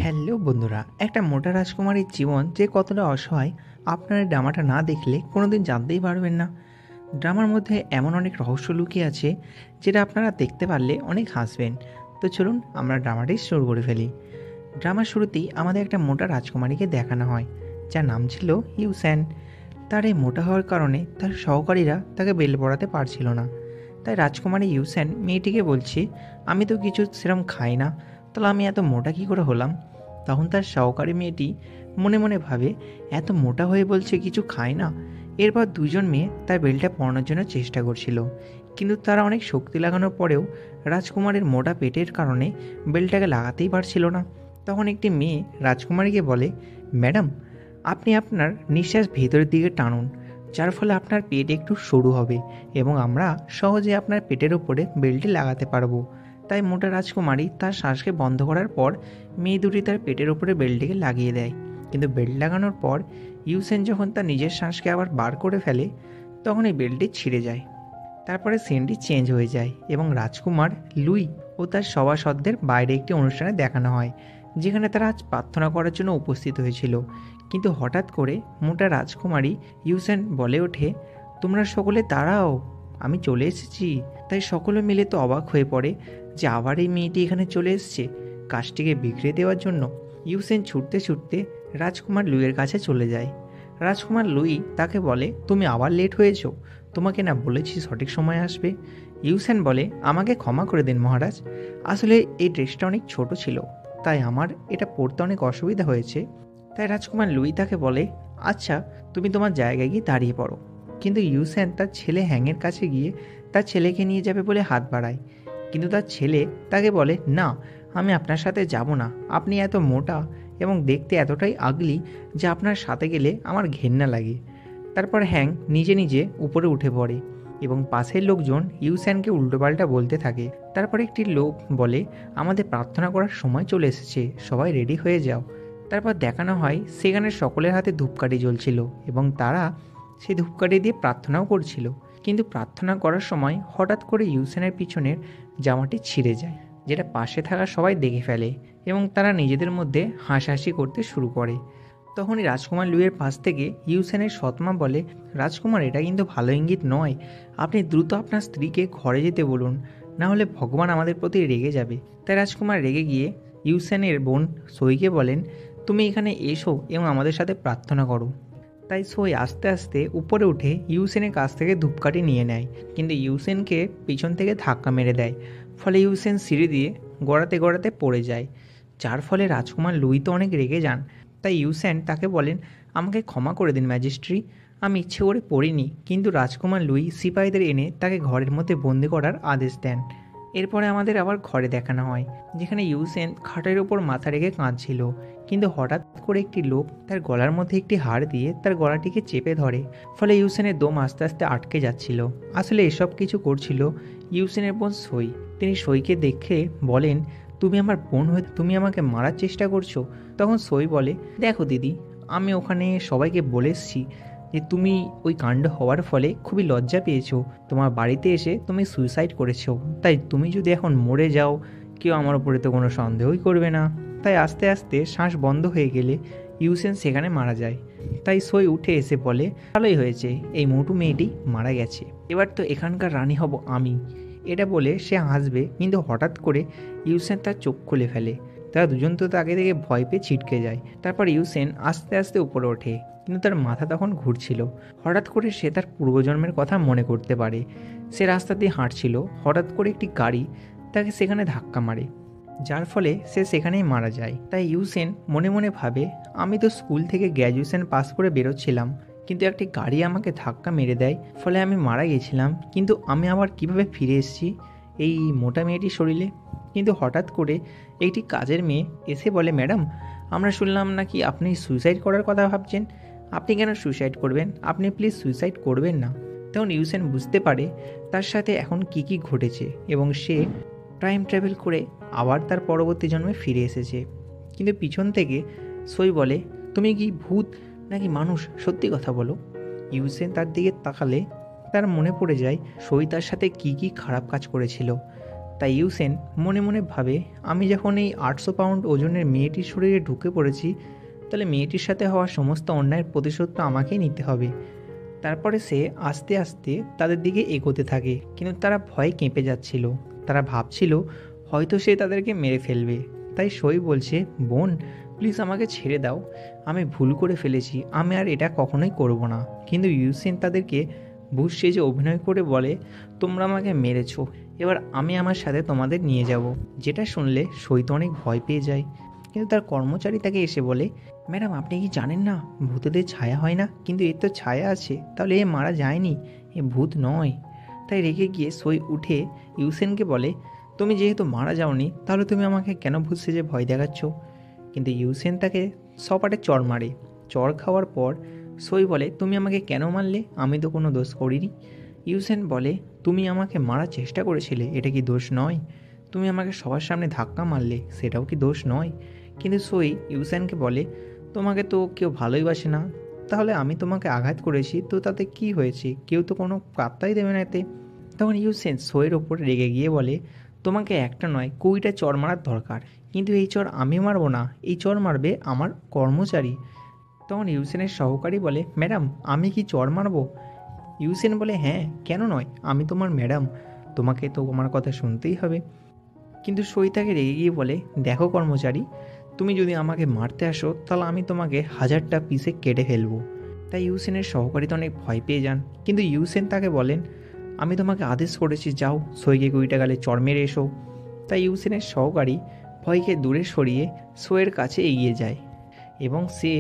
Hello বন্ধুরা, একটা মোটা রাজকুমারীর জীবন যে কতটা অসহায় আপনারা এই ড্রামাটা না দেখলে কোনোদিন জানতেই পারবেন না। ড্রামার মধ্যে এমন অনেক রহস্য লুকিয়ে আছে যেটা আপনারা দেখতে পারলে অনেক হাসবেন। তো চলুন আমরা ড্রামাটি শুরু করে ফেলি। ড্রামার শুরুতেই আমাদের একটা মোটা রাজকুমারীকে দেখানো হয়, যার নাম ছিল ইউসেন। তার এই মোটা হওয়ার কারণে তার সহকারীরা তাকে বেল পড়াতে পারছিল না। তাই রাজকুমারী ইউসেন মেয়েটিকে বলছে, আমি তো কিছু সেরম খাই না, তাহলে আমি এত মোটা কী করে হলাম? তখন তার সহকারী মেয়েটি মনে মনে ভাবে, এত মোটা হয়ে বলছে কিছু খায় না। এরপর দুজন মেয়ে তার বেলটা পরানোর জন্য চেষ্টা করছিল, কিন্তু তারা অনেক শক্তি লাগানোর পরেও রাজকুমারীর মোটা পেটের কারণে বেলটাকে লাগাতেই পারছিল না। তখন একটি মেয়ে রাজকুমারীকে বলে, ম্যাডাম, আপনি আপনার নিঃশ্বাস ভেতরের দিকে টানুন, যার ফলে আপনার পেট একটু সরু হবে এবং আমরা সহজে আপনার পেটের ওপরে বেলটি লাগাতে পারবো। তাই মোটা রাজকুমারী তার শ্বাসকে বন্ধ করার পর মেয়ে দুটি তার পেটের ওপরে বেল্টটিকে লাগিয়ে দেয়। কিন্তু বেল্ট লাগানোর পর ইউসেন যখন তার নিজের শ্বাসকে আবার বার করে ফেলে, তখন এই বেল্টটি ছিঁড়ে যায়। তারপরে সিনটি চেঞ্জ হয়ে যায় এবং রাজকুমার লুই ও তার সভাসদদের বাইরে একটি অনুষ্ঠানে দেখানো হয়, যেখানে তারা আজ প্রার্থনা করার জন্য উপস্থিত হয়েছিল। কিন্তু হঠাৎ করে মোটা রাজকুমারী ইউসেন বলে ওঠে, তোমরা সকলে দাঁড়াও, আমি চলে এসেছি। তাই সকলে মিলে তো অবাক হয়ে পড়ে যে আবার এই মেয়েটি এখানে চলে এসছে কাজটিকে বিগড়ে দেওয়ার জন্য। ইউসেন ছুটতে ছুটতে রাজকুমার লুইয়ের কাছে চলে যায়। রাজকুমার লুই তাকে বলে, তুমি আবার লেট হয়েছো, তোমাকে না বলেছি সঠিক সময় আসবে? ইউসেন বলে, আমাকে ক্ষমা করে দিন মহারাজ, আসলে এই ড্রেসটা অনেক ছোট ছিল, তাই আমার এটা পরতে অনেক অসুবিধা হয়েছে। তাই রাজকুমার লুই তাকে বলে, আচ্ছা তুমি তোমার জায়গায় গিয়ে দাঁড়িয়ে পড়ো। কিন্তু ইউসেন তার ছেলে হ্যাংয়ের কাছে গিয়ে তার ছেলেকে নিয়ে যাবে বলে হাত বাড়ায়, কিন্তু তার ছেলে তাকে বলে, না, আমি আপনার সাথে যাব না, আপনি এত মোটা এবং দেখতে এতটাই আগলি যে আপনার সাথে গেলে আমার ঘেন্না লাগে। তারপর হ্যাং নিজে নিজে উপরে উঠে পড়ে এবং পাশের লোকজন ইউসেনকে উল্টোপাল্টা বলতে থাকে। তারপর একটি লোক বলে, আমাদের প্রার্থনা করার সময় চলে এসেছে, সবাই রেডি হয়ে যাও। তারপর দেখানো হয় সেখানে সকলের হাতে ধূপকাঠি জ্বলছিল এবং তারা সেই ধূপকাঠি দিয়ে প্রার্থনাও করছিল। কিন্তু প্রার্থনা করার সময় হঠাৎ করে ইউসেনের পিছনের জামাটি ছিঁড়ে যায়, যেটা পাশে থাকা সবাই দেখে ফেলে এবং তারা নিজেদের মধ্যে হাসাহাসি করতে শুরু করে। তখনই রাজকুমার লুইয়ের পাশ থেকে ইউসেনের সৎমা বলে, রাজকুমার, এটা কিন্তু ভালো ইঙ্গিত নয়, আপনি দ্রুত আপনার স্ত্রীকে ঘরে যেতে বলুন, না হলে ভগবান আমাদের প্রতি রেগে যাবে। তাই রাজকুমার রেগে গিয়ে ইউসেনের বোন সইকে বলেন, তুমি এখানে এসো এবং আমাদের সাথে প্রার্থনা করো। তাই সই আস্তে আস্তে উপরে উঠে ইউসেনের কাছ থেকে ধূপকাঠি নিয়ে নেয়, কিন্তু ইউসেনকে পিছন থেকে ধাক্কা মেরে দেয়। ফলে ইউসেন সিঁড়ি দিয়ে গড়াতে গড়াতে পড়ে যায়, যার ফলে রাজকুমার লুই তো অনেক রেগে যান। তাই ইউসেন তাকে বলেন, আমাকে ক্ষমা করে দিন ম্যাজিস্ট্রি, আমি ইচ্ছে করে পড়িনি। কিন্তু রাজকুমার লুই সিপাহীদের এনে তাকে ঘরের মধ্যে বন্দি করার আদেশ দেন। এরপরে আমাদের আবার ঘরে দেখানো হয়, যেখানে ইউসেন খাটের ওপর মাথা রেখে কাঁদছিল, কিন্তু হঠাৎ করে একটি লোক তার গলার মধ্যে একটি হাড় দিয়ে তার গলাটিকে চেপে ধরে। ফলে ইউসেনের দম আস্তে আস্তে আটকে যাচ্ছিল। আসলে এসব কিছু করছিল ইউসেনের বোন সই। তিনি সইকে দেখে বলেন, তুমি আমার বোন হয়ে তুমি আমাকে মারার চেষ্টা করছো? তখন সই বলে, দেখো দিদি, আমি ওখানে সবাইকে বলে এসেছি যে তুমি ওই কাণ্ড হওয়ার ফলে খুবই লজ্জা পেয়েছো, তোমার বাড়িতে এসে তুমি সুইসাইড করেছো, তাই তুমি যদি এখন মরে যাও কেউ আমার উপরে তো কোনো সন্দেহই করবে না। তাই আস্তে আস্তে শ্বাস বন্ধ হয়ে গেলে ইউসেন সেখানে মারা যায়। তাই সই উঠে এসে বলে, ভালোই হয়েছে, এই মোটু মেয়েটি মারা গেছে, এবার তো এখানকার রানী হব আমি। এটা বলে সে হাসবে, কিন্তু হঠাৎ করে ইউসেন তার চোখ খুলে ফেলে। তারা দুজন তো তাকে দেখে ভয় পেয়ে ছিটকে যায়। তারপর ইউসেন আস্তে আস্তে উপরে ওঠে, কিন্তু তার মাথা তখন ঘুরছিল। হঠাৎ করে সে তার পূর্বজন্মের কথা মনে করতে পারে। সে রাস্তা দিয়ে হাঁটছিল, হঠাৎ করে একটি গাড়ি তাকে সেখানে ধাক্কা মারে, যার ফলে সে সেখানেই মারা যায়। তাই ইউসেন মনে মনে ভাবে, আমি তো স্কুল থেকে গ্র্যাজুয়েশন পাস করে বেরোচ্ছিলাম, কিন্তু একটি গাড়ি আমাকে ধাক্কা মেরে দেয়, ফলে আমি মারা গেছিলাম। কিন্তু আমি আবার কিভাবে ফিরে এসেছি এই মোটা মেয়েটির শরীরে? কিন্তু হঠাৎ করে একটি কাজের মেয়ে এসে বলে, ম্যাডাম, আমরা শুনলাম নাকি আপনি সুইসাইড করার কথা ভাবছেন, আপনি কেন সুইসাইড করবেন? আপনি প্লিজ সুইসাইড করবেন না। তখন ইউসেন বুঝতে পারে তার সাথে এখন কি কি ঘটেছে এবং সে টাইম ট্রাভেল করে আবার তার পরবর্তী জন্মে ফিরে এসেছে। কিন্তু পিছন থেকে সই বলে, তুমি কি ভূত নাকি মানুষ, সত্যি কথা বলো। ইউসেন তার দিকে তাকালে তার মনে পড়ে যায় সই তার সাথে কি কি খারাপ কাজ করেছিল। তাই ইউসেন মনে মনে ভাবে, আমি যখন এই 800 পাউন্ড ওজনের মেয়েটির শরীরে ঢুকে পড়েছি, তাহলে মেয়েটির সাথে হওয়া সমস্ত অন্যায়ের প্রতিশোধটা আমাকেই নিতে হবে। তারপরে সে আস্তে আস্তে তাদের দিকে এগোতে থাকে, কিন্তু তারা ভয়ে কেঁপে যাচ্ছিল। তারা ভাবছিল হয়তো সে তাদেরকে মেরে ফেলবে। তাই সই বলছে, বোন প্লিজ আমাকে ছেড়ে দাও, আমি ভুল করে ফেলেছি, আমি আর এটা কখনোই করব না। কিন্তু ইউসেন তাদেরকে ভূত সেজে অভিনয় করে বলে, তোমরা আমাকে মেরেছো, এবার আমি আমার সাথে তোমাদের নিয়ে যাব। যেটা শুনলে সই তো অনেক ভয় পেয়ে যায়। কিন্তু তার কর্মচারী তাকে এসে বলে, ম্যাডাম আপনি কি জানেন না ভূতেদের ছায়া হয় না? কিন্তু এর তো ছায়া আছে, তাহলে এ মারা যায়নি, এ ভূত নয়। তাই রেগে গিয়ে সই উঠে ইউসেনকে বলে, তুমি যেহেতু মারা যাওনি, তাহলে তুমি আমাকে কেন ভূত সেজে ভয় দেখাচ্ছ? কিন্তু ইউসেন তাকে সপাটে চড় মারে। চড় খাওয়ার পর সই বলে, তুমি আমাকে কেন মারলে? আমি তো কোনো দোষ করিনি। ইউসেন বলে, তুমি আমাকে মারার চেষ্টা করেছিলে, এটা কি দোষ নয়? তুমি আমাকে সবার সামনে ধাক্কা মারলে, সেটাও কি দোষ নয়? কিন্তু সই ইউসেনকে বলে, তোমাকে তো কেউ ভালোই বাসে না, তাহলে আমি তোমাকে আঘাত করেছি তো তাতে কি হয়েছে? কেউ তো কোনো পাত্তাই দেবে না এতে। তখন ইউসেন সইয়ের ওপর রেগে গিয়ে বলে, তোমাকে একটা নয় 20টা চড় মারার দরকার, কিন্তু এই চড় আমি মারবো না, এই চড় মারবে আমার কর্মচারী। তখন ইউসেনের সহকারী বলে, ম্যাডাম আমি কি চড় মারবো? ইউসেন বলে, হ্যাঁ কেন নয়, আমি তোমার ম্যাডাম, তোমাকে তো আমার কথা শুনতেই হবে। কিন্তু সই তাকে রেগে গিয়ে বলে, দেখো কর্মচারী, তুমি যদি আমাকে মারতে আসো তাহলে আমি তোমাকে 1000টা পিসে কেটে ফেলবো। তাই ইউসেনের সহকারী তো অনেক ভয় পেয়ে যান। কিন্তু ইউসেন তাকে বলেন, আমি তোমাকে আদেশ করেছি, যাও সইকে 20টা গালে চড় মেরে এসো। তাই ইউসেনের সহকারী ভয়কে দূরে সরিয়ে সইয়ের কাছে এগিয়ে যায় এবং সে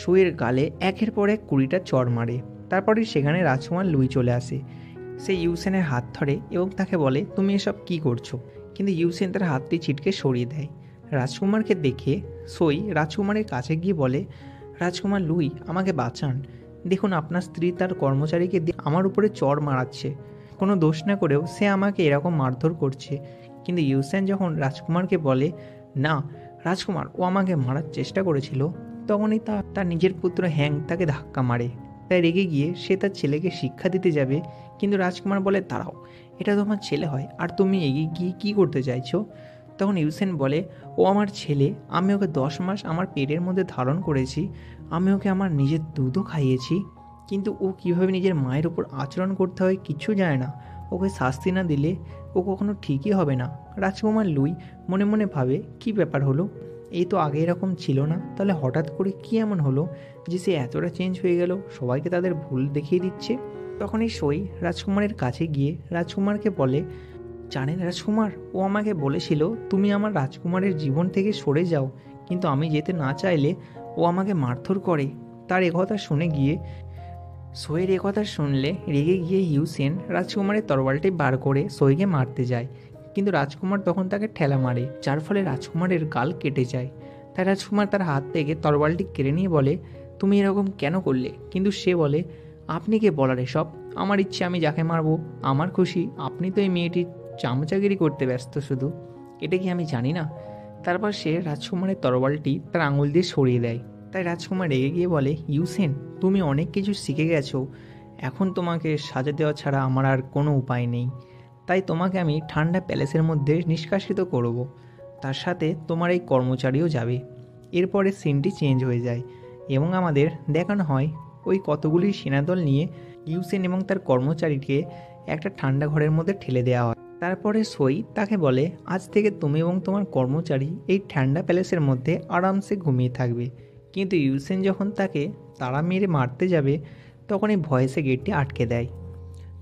সইয়ের গালে একের পর এক 20টা চড় মারে। তারপরে সেখানে রাজকুমার লুই চলে আসে। সে ইউসেনের হাত ধরে এবং তাকে বলে, তুমি এসব কি করছো? কিন্তু ইউসেন তার হাতটি ছিটকে সরিয়ে দেয়। রাজকুমারকে দেখে সই রাজকুমারের কাছে গিয়ে বলে, রাজকুমার লুই আমাকে বাঁচান, দেখুন আপনার স্ত্রী তার কর্মচারীকে দিয়ে আমার উপরে চড় মারাচ্ছে, কোনো দোষ না করেও সে আমাকে এরকম মারধর করছে। কিন্তু ইউসেন যখন রাজকুমারকে বলে, না রাজকুমার ও আমাকে মারার চেষ্টা করেছিল, তখনই তার নিজের পুত্র হ্যাং তাকে ধাক্কা মারে। তাই রেগে গিয়ে সে তার ছেলেকে শিক্ষা দিতে যাবে, কিন্তু রাজকুমার বলে, দাঁড়াও, এটা তোমার ছেলে হয় আর তুমি এগিয়ে গিয়ে কী করতে চাইছো? তখন ইউসেন বলে, ও আমার ছেলে, আমি ওকে 10 মাস আমার পেটের মধ্যে ধারণ করেছি, আমি ওকে আমার নিজের দুধও খাইয়েছি, কিন্তু ও কীভাবে নিজের মায়ের ওপর আচরণ করতে হয় কিচ্ছু জানে না। ওকে শাস্তি না দিলে ও কখনো ঠিকই হবে না। রাজকুমার লুই মনে মনে ভাবে, কি ব্যাপার হলো, এই তো আগে এরকম ছিল না, তাহলে হঠাৎ করে কী এমন হলো যে সে এতটা চেঞ্জ হয়ে গেল, সবাইকে তাদের ভুল দেখিয়ে দিচ্ছে। তখনই সই রাজকুমারের কাছে গিয়ে রাজকুমারকে বলে, জানেন রাজকুমার, ও আমাকে বলেছিল তুমি আমার রাজকুমারের জীবন থেকে সরে যাও, কিন্তু আমি যেতে না চাইলে ও আমাকে মারধর করে। তার একথা শুনে গিয়ে সইয়ের একথা শুনলে রেগে গিয়ে ইউসেন রাজকুমারের তরবারিটি বার করে সইকে মারতে যায়, কিন্তু রাজকুমার তখন তাকে ঠেলা মারে, যার ফলে রাজকুমারের গাল কেটে যায়। তাই রাজকুমার তার হাত থেকে তরবারিটি কেড়ে নিয়ে বলে, তুমি এরকম কেন করলে? কিন্তু সে বলে, আপনি কে বলার এসব? আমার ইচ্ছে আমি যাকে মারবো, আমার খুশি, আপনি তো এই মেয়েটির চামচাগিরি করতে ব্যস্ত শুধু, এটা কি আমি জানি না? তারপর সে রাজকুমারের তরবারিটি তার আঙুল দিয়ে সরিয়ে দেয়। তাই রাজকুমার রেগে গিয়ে বলে, ইউসেন তুমি অনেক কিছু শিখে গেছো, এখন তোমাকে সাজা দেওয়া ছাড়া আমার আর কোনো উপায় নেই। তাই তোমাকে আমি ঠান্ডা প্যালেসের মধ্যে নিষ্কাশিত করব, তার সাথে তোমার এই কর্মচারীও যাবে। এরপরে সিনটি চেঞ্জ হয়ে যায় এবং আমাদের দেখানো হয় ওই কতগুলি সেনাদল নিয়ে ইউসেন এবং তার কর্মচারীকে একটা ঠান্ডা ঘরের মধ্যে ঠেলে দেওয়া হয়। তারপরে সই তাকে বলে, আজ থেকে তুমি এবং তোমার কর্মচারী এই ঠান্ডা প্যালেসের মধ্যে আরামসে ঘুমিয়ে থাকবে। কিন্তু ইউসেন যখন তাকে তাড়া মেরে মারতে যাবে, তখন এই ভয়েসে গেটটি আটকে দেয়।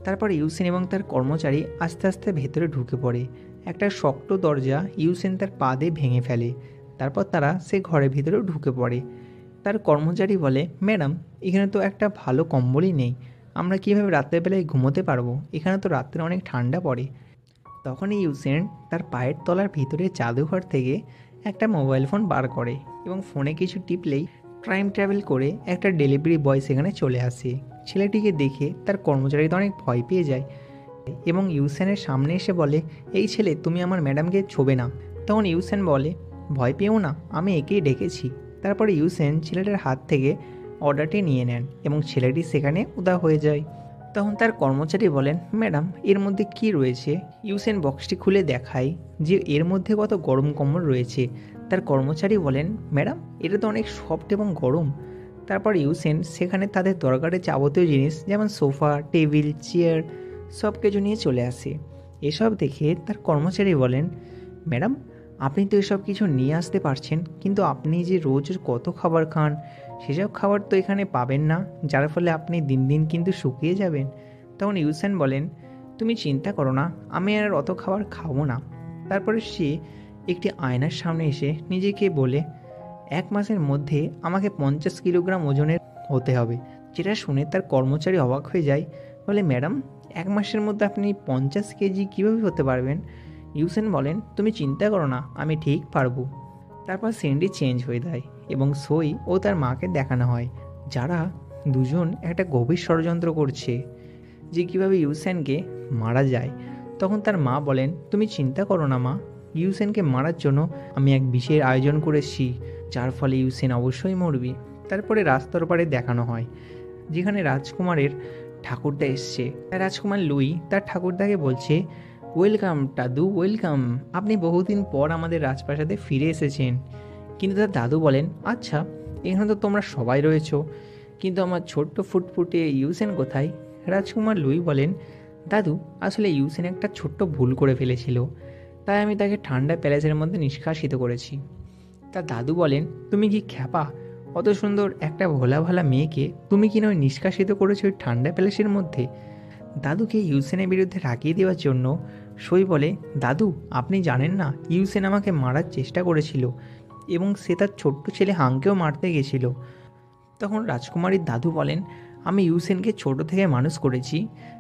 তারপর ইউসেন এবং তার কর্মচারী আস্তে আস্তে ভেতরে ঢুকে পড়ে। একটা শক্ত দরজা ইউসেন তার পা দিয়ে ভেঙে ফেলে। তারপর তারা সে ঘরের ভিতরে ঢুকে পড়ে। তার কর্মচারী বলে, ম্যাডাম এখানে তো একটা ভালো কম্বলই নেই, আমরা কীভাবে রাত্রেবেলায় ঘুমোতে পারবো, এখানে তো রাত্রে অনেক ঠান্ডা পড়ে। তখনই ইউসেন তার পায়ের তলার ভিতরে জাদুঘর থেকে একটা মোবাইল ফোন বার করে এবং ফোনে কিছু টিপলেই টাইম ট্রাভেল করে একটা ডেলিভারি বয় সেখানে চলে আসে। ছেলেটিকে দেখে তার কর্মচারী তো অনেক ভয় পেয়ে যায় এবং ইউসেনের সামনে এসে বলে, এই ছেলে তুমি আমার ম্যাডামকে ছোবে না। তখন ইউসেন বলে, ভয় পেও না, আমি একেই ডেকেছি। তারপরে ইউসেন ছেলেটার হাত থেকে অর্ডারটি নিয়ে নেন এবং ছেলেটি সেখানে উদা হয়ে যায়। তখন তার কর্মচারী বলেন, ম্যাডাম এর মধ্যে কি রয়েছে? ইউসেন বক্সটি খুলে দেখায় যে এর মধ্যে কত গরম কম্বল রয়েছে। তার কর্মচারী বলেন, ম্যাডাম এটা তো অনেক সফট এবং গরম। তারপর ইউসেন সেখানে তাদের দরকারের যাবতীয় জিনিস যেমন সোফা, টেবিল, চেয়ার সব কিছু নিয়ে চলে আসে। এসব দেখে তার কর্মচারী বলেন, ম্যাডাম আপনি তো এসব কিছু নিয়ে আসতে পারছেন, কিন্তু আপনি যে রোজ কত খাবার খান সেসব খাবার তো এখানে পাবেন না, যার ফলে আপনি দিন দিন কিন্তু শুকিয়ে যাবেন। তখন ইউসেন বলেন, তুমি চিন্তা করো না, আমি আর অত খাবার খাবো না। তারপরে সে একটি আয়নার সামনে এসে নিজেকে বলে, 1 মাসের মধ্যে আমাকে 50 কিলোগ্রাম ওজনের হতে হবে। যেটা শুনে তার কর্মচারী অবাক হয়ে যায়, বলে, ম্যাডাম 1 মাসের মধ্যে আপনি 50 কেজি কীভাবে হতে পারবেন? ইউসেন বলেন, তুমি চিন্তা করো না, আমি ঠিক পারবো। তারপর সিনটি চেঞ্জ হয়ে যায় এবং সই ও তার মাকে দেখানো হয়, যারা দুজন একটা গভীর ষড়যন্ত্র করছে যে কীভাবে ইউসেনকে মারা যায়। তখন তার মা বলেন, তুমি চিন্তা করো না মা, ইউসেনকে মারার জন্য আমি এক বিশেষ আয়োজন করেছি, যার ফলে ইউসেন অবশ্যই মরবি। তারপরে রাজদরবারে দেখানো হয় যেখানে রাজকুমারের ঠাকুরদা এসছে। রাজকুমার লুই তার ঠাকুরদাকে বলছে, ওয়েলকাম দাদু, ওয়েলকাম, আপনি বহুদিন পর আমাদের রাজপ্রাসাদে ফিরে এসেছেন। কিন্তু তার দাদু বলেন, আচ্ছা এখানে তো তোমরা সবাই রয়েছো, কিন্তু আমার ছোট্ট ফুটফুটে ইউসেন কোথায়? রাজকুমার লুই বলেন, দাদু আসলে ইউসেন একটা ছোট্ট ভুল করে ফেলেছিল, তাই আমি তাকে ঠান্ডা প্যালেসের মধ্যে নিষ্কাশিত করেছি। তার দাদু বলেন, তুমি কি খ্যাপা? অত সুন্দর একটা ভোলা ভালা মেয়েকে তুমি কিনা ওই নিষ্কাশিত করেছো ওই ঠান্ডা প্যালেসের মধ্যে? দাদুকে ইউসেনের বিরুদ্ধে রাগিয়ে দেওয়ার জন্য সই বলে, দাদু আপনি জানেন না, ইউসেন আমাকে মারার চেষ্টা করেছিল এবং সে তার ছোট্ট ছেলে হাংকেও মারতে গেছিল। তখন রাজকুমারীর দাদু বলেন, আমি ইউসেনকে ছোট থেকে মানুষ করেছি,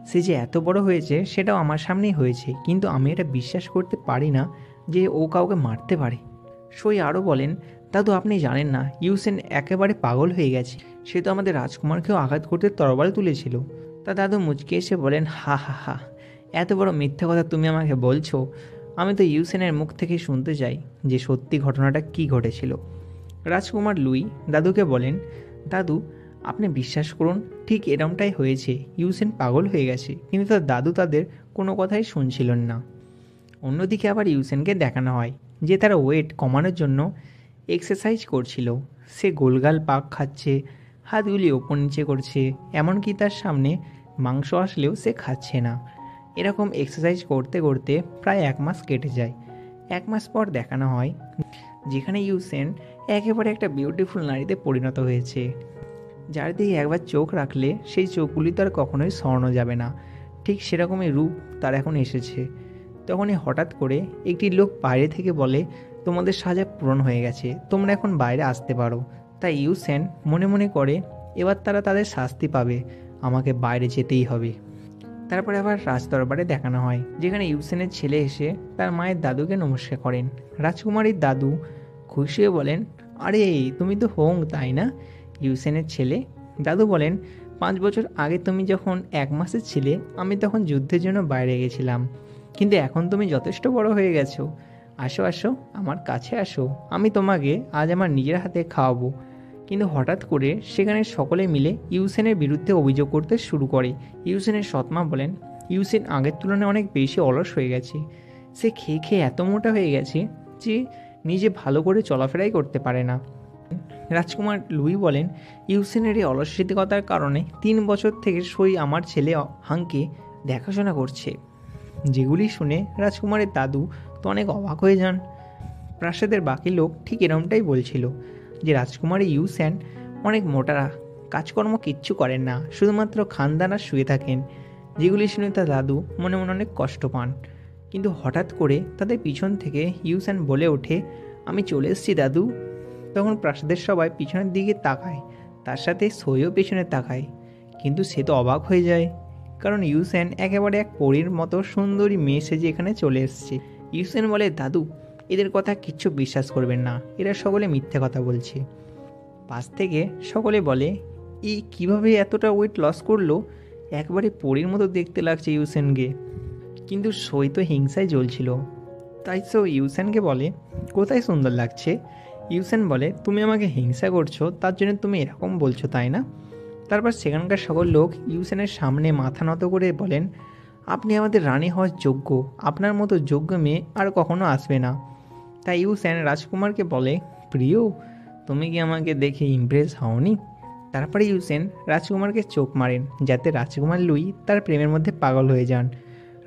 সে যে এত বড় হয়েছে সেটাও আমার সামনেই হয়েছে, কিন্তু আমি এটা বিশ্বাস করতে পারি না যে ও কাউকে মারতে পারে। সই আরও বলেন, দাদু আপনি জানেন না, ইউসেন একেবারে পাগল হয়ে গেছে, সে তো আমাদের রাজকুমারকেও আঘাত করতে তরবারি তুলেছিল। তা দাদু মুচকে এসে বলেন, হা হা হা, এত বড় মিথ্যা কথা তুমি আমাকে বলছো? আমি তো ইউসেনের মুখ থেকে শুনতে চাই যে সত্যি ঘটনাটা কি ঘটেছিল। রাজকুমার লুই দাদুকে বলেন, দাদু আপনি বিশ্বাস করুন, ঠিক এরমটাই হয়েছে, ইউসেন পাগল হয়ে গেছে। কিন্তু তার দাদু তাদের কোনো কথাই শুনছিলেন না। অন্যদিকে আবার ইউসেনকে দেখানো হয় যে তারা ওয়েট কমানোর জন্য এক্সারসাইজ করছিল। সে গোলগাল পাক খাচ্ছে, হাতগুলি ওপর নিচে করছে, এমনকি তার সামনে মাংস আসলেও সে খাচ্ছে না। এরকম এক্সারসাইজ করতে করতে প্রায় 1 মাস কেটে যায়। 1 মাস পর দেখানো হয় যেখানে ইউসেন একেবারে একটা বিউটিফুল নারীতে পরিণত হয়েছে, যার দিকে একবার চোখ রাখলে সেই চোখগুলি তার কখনোই সরানো যাবে না। ঠিক সেরকমই রূপ তার এখন এসেছে। তখনই হঠাৎ করে একটি লোক বাইরে থেকে বলে, তোমাদের সাজা পূরণ হয়ে গেছে, তোমরা এখন বাইরে আসতে পারো। তাই ইউসেন মনে মনে করে, এবার তারা তাদের শাস্তি পাবে, আমাকে বাইরে যেতেই হবে। তারপরে আবার রাজদরবারে দেখানো হয় যেখানে ইউসেনের ছেলে এসে তার মায়ের দাদুকে নমস্কার করেন। রাজকুমারীর দাদু খুশি হয়ে বলেন, আরে তুমি তো হোং তাই না? ইউসেনের ছেলে দাদু বলেন, 5 বছর আগে তুমি যখন 1 মাসের ছিলে আমি তখন যুদ্ধের জন্য বাইরে গেছিলাম, কিন্তু এখন তুমি যথেষ্ট বড় হয়ে গেছো। আসো আসো, আমার কাছে আসো, আমি তোমাকে আজ আমার নিজের হাতে খাওয়াবো। কিন্তু হঠাৎ করে সেখানে সকলে মিলে ইউসেনের বিরুদ্ধে অভিযোগ করতে শুরু করে। ইউসেনের সৎমা বলেন, ইউসেন আগের তুলনায় অনেক বেশি অলস হয়ে গেছে, সে খেয়ে খেয়ে এত মোটা হয়ে গেছে যে নিজে ভালো করে চলাফেরাই করতে পারে না। রাজকুমার লুই বলেন, ইউসেনের এই অলসিতিকতার কারণে 3 বছর থেকে সই আমার ছেলে হাংকে দেখাশোনা করছে। যেগুলি শুনে রাজকুমারের দাদু তো অনেক অবাক হয়ে যান। প্রাসাদের বাকি লোক ঠিক এরমটাই বলছিল যে রাজকুমারী ইউসেন অনেক মোটারা, কাজকর্ম কিচ্ছু করেন না, শুধুমাত্র খানদান আর শুয়ে থাকেন। যেগুলি শুনে তার দাদু মনে মনে অনেক কষ্ট পান। কিন্তু হঠাৎ করে তাদের পিছন থেকে ইউসেন বলে ওঠে, আমি চলে এসেছি দাদু। তখন প্রাসাদের সবাই পিছনের দিকে তাকায়, তার সাথে সইও পেছনে তাকায়, কিন্তু সে তো অবাক হয়ে যায়, কারণ ইউসেন একেবারে এক পরীর মতো সুন্দরী মেয়ে সেজে এখানে চলে এসেছে। ইউসেন বলে, দাদু এদের কথা কিচ্ছু বিশ্বাস করবেন না, এরা সকলে মিথ্যে কথা বলছে। পাশ থেকে সকলে বলে, এই কিভাবে এতটা ওয়েট লস করলো, একবারে পরীর মতো দেখতে লাগছে ইউসেনকে। কিন্তু সই তো হিংসায় জ্বলছিল, তাই সে ইউসেনকে বলে, কোথায় সুন্দর লাগছে? ইউসেন বলে, তুমি আমাকে হিংসা করছো, তার জন্য তুমি এরকম বলছো তাই না? তারপর সেখানকার সকল লোক ইউসেনের সামনে মাথা নত করে বলেন, আপনি আমাদের রানী হওয়ার যোগ্য, আপনার মতো যোগ্য মেয়ে আর কখনো আসবে না। তাই ইউসেন রাজকুমারকে বলে, প্রিয়, তুমি কি আমাকে দেখে ইমপ্রেস হওনি? তারপরে ইউসেন রাজকুমারকে চোখ মারেন, যাতে রাজকুমার লুই তার প্রেমের মধ্যে পাগল হয়ে যান।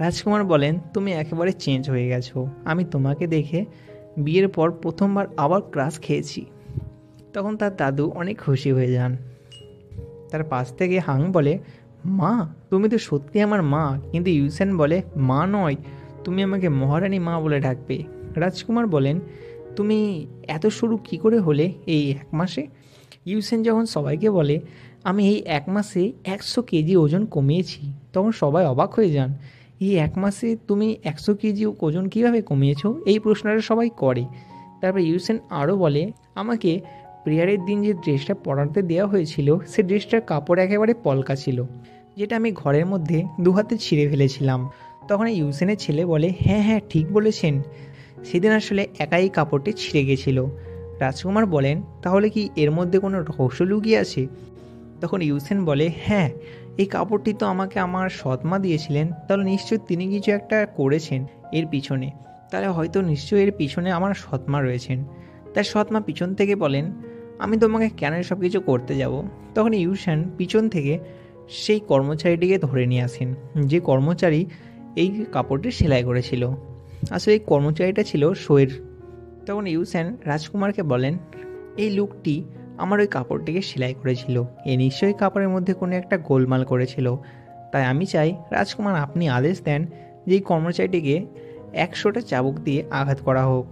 রাজকুমার বলেন, তুমি একেবারে চেঞ্জ হয়ে গেছো, আমি তোমাকে দেখে বিয়ের পর প্রথমবার আবার ক্রাশ খেয়েছি। তখন তার দাদু অনেক খুশি হয়ে যান। তার পাশ থেকে হাং বলে, মা, তুমি তো সত্যি আমার মা। কিন্তু ইউসেন বলে, মা নয়, তুমি আমাকে মহারানী মা বলে ডাকবে। রাজকুমার বলেন, তুমি এত সরু কী করে হলে এই 1 মাসে? ইউসেন যখন সবাইকে বলে, আমি এই 1 মাসে 100 কেজি ওজন কমিয়েছি, তখন সবাই অবাক হয়ে যান। এই 1 মাসে তুমি 100 কেজি ওজন কীভাবে কমিয়েছো, এই প্রশ্নটা সবাই করে। তারপর ইউসেন আরও বলে, আমাকে প্রেয়ারের দিন যে ড্রেসটা পরাতে দেওয়া হয়েছিল, সে ড্রেসটার কাপড় একেবারে পলকা ছিল, যেটা আমি ঘরের মধ্যে 2 হাতে ছিঁড়ে ফেলেছিলাম। তখন ইউসেনের ছেলে বলে, হ্যাঁ হ্যাঁ, ঠিক বলেছেন, সেদিন আসলে একাই কাপড়টি ছিঁড়ে গেছিল। রাজকুমার বলেন, তাহলে কি এর মধ্যে কোনো রহস্য লুকিয়ে আছে? তখন ইউসেন বলে, হ্যাঁ, এই কাপড়টি তো আমাকে আমার সৎমা দিয়েছিলেন, তাহলে নিশ্চয়ই তিনি কিছু একটা করেছেন এর পিছনে, তাহলে হয়তো নিশ্চয়ই এর পিছনে আমার সৎমা রয়েছেন। তার সৎমা পিছন থেকে বলেন, আমি তোমাকে কেন সব কিছু করতে যাব? তখন ইউসেন পিছন থেকে সেই কর্মচারীটিকে ধরে নিয়ে আসেন, যে কর্মচারী এই কাপড়টি সেলাই করেছিল। আসলে এই কর্মচারীটা ছিল শোয়ের। তখন ইউসেন রাজকুমারকে বলেন, এই লোকটি আমার ওই কাপড়টিকে সেলাই করেছিল, এ নিশ্চয়ই কাপড়ের মধ্যে কোনো একটা গোলমাল করেছিল। তাই আমি চাই রাজকুমার আপনি আদেশ দেন যে এই কর্মচারীটিকে 100টা চাবুক দিয়ে আঘাত করা হোক।